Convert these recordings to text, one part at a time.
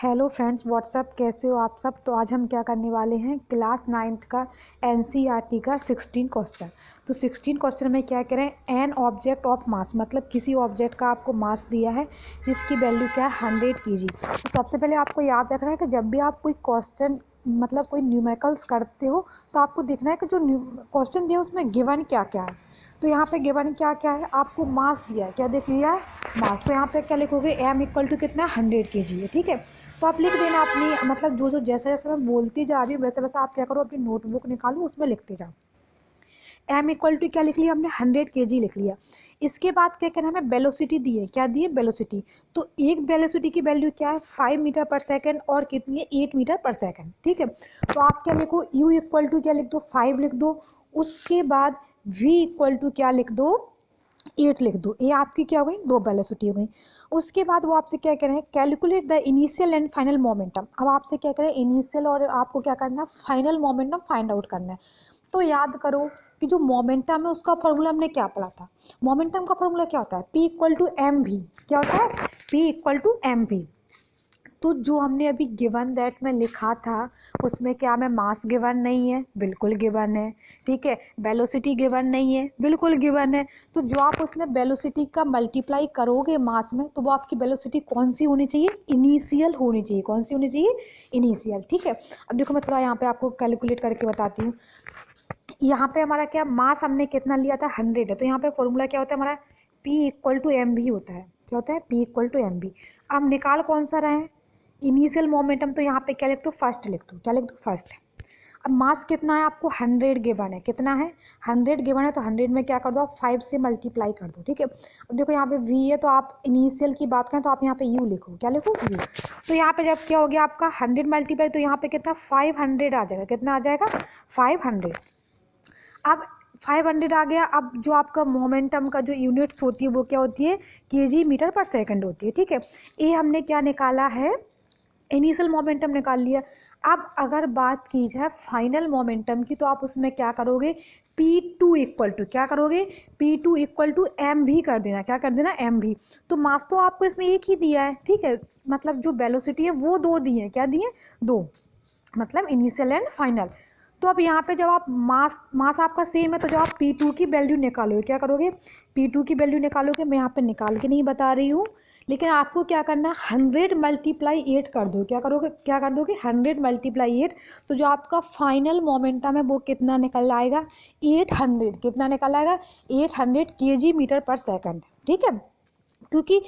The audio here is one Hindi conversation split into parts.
हेलो फ्रेंड्स, व्हाट्सअप कैसे हो आप सब। तो आज हम क्या करने वाले हैं, क्लास 9th का एनसीईआरटी का 16 क्वेश्चन। तो 16 क्वेश्चन में क्या करें, एन ऑब्जेक्ट ऑफ मास, मतलब किसी ऑब्जेक्ट का आपको मास दिया है जिसकी वैल्यू क्या है 100 kg। तो सबसे पहले आपको याद रखना है कि जब भी आप कोई क्वेश्चन मतलब कोई न्यूमेरिकल्स करते हो तो आपको देखना है कि जो क्वेश्चन दिया है उसमें गिवन क्या क्या है। तो यहाँ पे गिवन क्या क्या है, आपको मास दिया है, क्या देख लिया है, मास। तो यहाँ पे क्या लिखोगे, एम इक्वल टू कितना है 100 kg है, ठीक है। तो आप लिख देना अपनी, मतलब जो जो जैसे जैसे मैं बोलती जा रही हूँ वैसे वैसे आप क्या करो, अपनी नोटबुक निकालो, उसमें लिखते जाओ। एम इक्वल टू क्या लिख लिया हमने, 100 kg लिख लिया। इसके बाद क्या करना है, हमें वेलोसिटी दी है, क्या दी है, वेलोसिटी। तो एक वेलोसिटी की वैल्यू क्या है 5 मीटर पर सेकेंड, और कितनी है 8 मीटर पर सेकेंड, ठीक है। तो आप क्या लिखो, यू इक्वल टू क्या लिख दो, 5 लिख दो। उसके बाद वी इक्वल टू क्या लिख दो, 8 लिख दो। ये आपकी क्या हो गई, दो वेलोसिटी हो गई। उसके बाद वो आपसे क्या कह रहे हैं, calculate the initial and final momentum. अब आपसे क्या करें, इनिशियल और आपको क्या करना है, फाइनल मोमेंटम फाइंड आउट करना है। तो याद करो कि जो मोमेंटम है उसका फॉर्मूला हमने क्या पढ़ा था। मोमेंटम का फॉर्मूला क्या होता है, P equal to M V. क्या होता है, P equal to M V. तो जो हमने अभी गिवन दैट में लिखा था उसमें क्या में मास गिवन नहीं है, बिल्कुल गिवन है, ठीक है। वेलोसिटी गिवन नहीं है, बिल्कुल गिवन है। तो जो आप उसमें वेलोसिटी का मल्टीप्लाई करोगे मास में, तो वो आपकी वेलोसिटी कौन सी होनी चाहिए, इनिशियल होनी चाहिए। कौन सी होनी चाहिए, इनिशियल, ठीक है। अब देखो मैं थोड़ा यहाँ पे आपको कैलकुलेट करके बताती हूँ। यहाँ पे हमारा क्या मास हमने कितना लिया था, 100 है। तो यहाँ पे फॉर्मूला क्या होता है हमारा, P इक्वल टू एम भी होता है। क्या होता है, P इक्वल टू एम भी। अब निकाल कौन सा रहे हैं, इनिशियल मोमेंटम। तो यहाँ पे क्या लिख दो, फर्स्ट लिख दो, क्या लिख दो, फर्स्ट। अब मास कितना है आपको, 100 गिवन है, कितना है 100 गिवन है। तो 100 में क्या कर दो आप, 5 से मल्टीप्लाई कर दो, ठीक है। अब देखो यहाँ पे v है, तो आप इनिशियल की बात करें तो आप यहाँ पे u लिखो, क्या लिखो, u। तो यहाँ पे जब क्या हो गया आपका 100 मल्टीप्लाई, तो यहाँ पे कितना 500 आ जाएगा, कितना आ जाएगा 500। अब 500 आ गया। अब जो आपका मोमेंटम का जो यूनिट्स होती है वो क्या होती है, केजी मीटर पर सेकंड होती है, ठीक है। ये हमने क्या निकाला है, इनिशियल मोमेंटम निकाल लिया। अब अगर बात की जाए फाइनल मोमेंटम की, तो आप उसमें क्या करोगे, P2 इक्वल टू क्या करोगे, P2 इक्वल टू एम भी कर देना, क्या कर देना, एम भी। तो मास तो आपको इसमें एक ही दिया है, ठीक है। मतलब जो वेलोसिटी है वो दो दिए, क्या दिए, दो, मतलब इनिशियल एंड फाइनल। तो अब यहाँ पे जब आप मास आपका सेम है, तो जब आप P2 की वैल्यू निकालोगे, क्या करोगे, P2 की वैल्यू निकालोगे। मैं यहाँ पे निकाल के नहीं बता रही हूँ, लेकिन आपको क्या करना है, 100 मल्टीप्लाई 8 कर दो। क्या करोगे, क्या कर दोगे, 100 मल्टीप्लाई 8। तो जो आपका फाइनल मोमेंटम है वो कितना निकल आएगा, 800। कितना निकल आएगा, 800 kg मीटर पर सेकंड, ठीक है। क्योंकि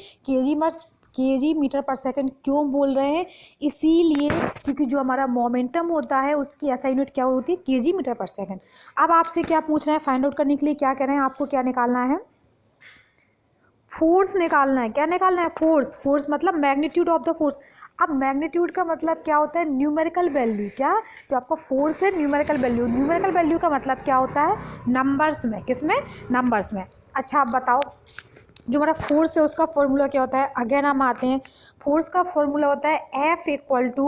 केजी मीटर पर सेकंड क्यों बोल रहे हैं, इसीलिए क्योंकि जो हमारा मोमेंटम होता है उसकी ऐसा यूनिट क्या होती है, केजी मीटर पर सेकंड। अब आपसे क्या पूछना है, फाइंड आउट करने के लिए क्या कह रहे हैं, आपको क्या निकालना है, फोर्स निकालना है। क्या निकालना है, फोर्स। फोर्स मतलब मैग्नीट्यूड ऑफ द फोर्स। अब मैग्नीट्यूड का मतलब क्या होता है, न्यूमेरिकल वैल्यू। क्या, जो आपका फोर्स है न्यूमेरिकल वैल्यू। न्यूमेरिकल वैल्यू का मतलब क्या होता है, नंबर्स में, किस में, नंबर्स में। अच्छा आप बताओ, जो हमारा फोर्स है उसका फॉर्मूला क्या होता है। अगेन हम आते हैं, फोर्स का फॉर्मूला होता है एफ इक्वल टू,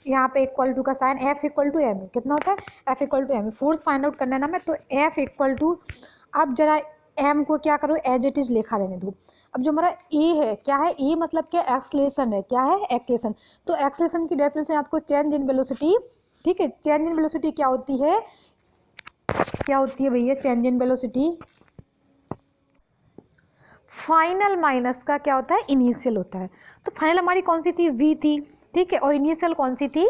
यहाँ पे इक्वल टू का sign, F equal to M. कितना होता है, F equal to M. Force find out करना है ना हमें, तो एफ इक्वल टू, अब जरा एम को क्या करो, एज इट इज लिखा रहने दो। अब जो हमारा ए है, क्या है, ए मतलब क्या, एक्सलेशन है, क्या है, एक्सलेशन। तो एक्सलेशन की डेफिनेशन आपको चेंज इन वेलोसिटी, ठीक है। चेंज इन वेलोसिटी क्या होती है, क्या होती है भैया, change in velocity final minus का क्या होता है, इनिशियल होता है। तो फाइनल हमारी कौन सी थी, v थी, ठीक है। और इनिशियल कौन सी थी,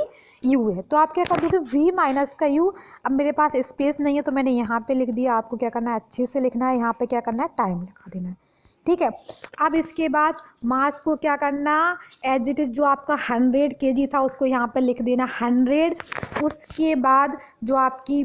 u है। तो आप क्या कर दोगे, v माइनस का u। अब मेरे पास स्पेस नहीं है तो मैंने यहाँ पे लिख दिया। आपको क्या करना है, अच्छे से लिखना है, यहाँ पे क्या करना है, टाइम लिखा देना है, ठीक है। अब इसके बाद मास को क्या करना, एज इट इज जो आपका 100 kg था उसको यहाँ पे लिख देना 100। उसके बाद जो आपकी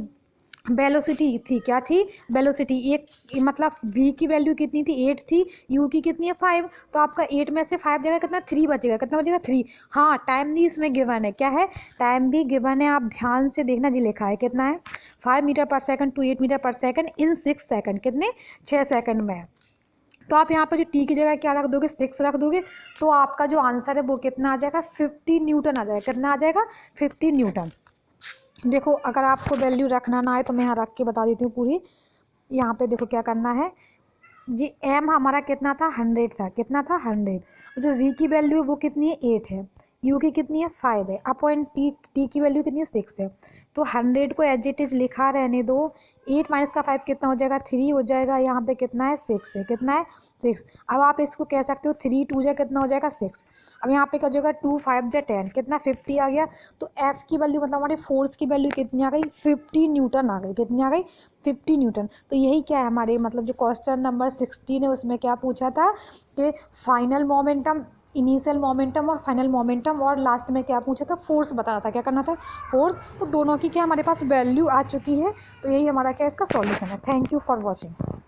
वेलोसिटी थी, क्या थी, वेलोसिटी एक, मतलब v की वैल्यू कितनी थी, 8 थी, u की कितनी है, 5। तो आपका 8 में से 5 जगह कितना, 3 बचेगा, कितना बचेगा, 3। हाँ, टाइम भी इसमें गिवन है, क्या है, टाइम भी गिवन है। आप ध्यान से देखना जी, लिखा है कितना है, 5 मीटर पर सेकंड टू 8 मीटर पर सेकंड इन 6 सेकंड, कितने, 6 सेकंड में है। तो आप यहाँ पर जो टी की जगह क्या रख दोगे, 6 रख दोगे। तो आपका जो आंसर है वो कितना आ जाएगा, 50 न्यूटन आ जाएगा। कितना आ जाएगा, 50 न्यूटन। देखो अगर आपको वैल्यू रखना ना आए तो मैं यहाँ रख के बता देती हूँ पूरी। यहाँ पे देखो क्या करना है जी, एम हमारा कितना था, 100 था, कितना था, 100। जो वी की वैल्यू है वो कितनी है, 8 है। यू की कितनी है 5 है, अपॉन टी की वैल्यू कितनी है 6 है। तो 100 को एज इट इज लिखा रहने दो। 8 माइनस का 5 कितना हो जाएगा 3 हो जाएगा, यहाँ पे कितना है 6 है, कितना है 6। अब आप इसको कह सकते हो 3 2 जा कितना हो जाएगा 6। अब यहाँ पे क्या हो जाएगा 2 5 जा 10 कितना 50 आ गया। तो एफ की वैल्यू मतलब हमारे फोर्स की वैल्यू कितनी आ गई 50 न्यूटन आ गई, कितनी आ गई 50 न्यूटन। तो यही क्या है हमारे मतलब जो क्वेश्चन नंबर 16 है उसमें क्या पूछा था कि फाइनल मोमेंटम, इनिशियल मोमेंटम और फाइनल मोमेंटम, और लास्ट में क्या पूछा था फोर्स बताना था, क्या करना था फोर्स। तो दोनों की क्या हमारे पास वैल्यू आ चुकी है। तो यही हमारा क्या इसका सॉल्यूशन है। Thank you for watching.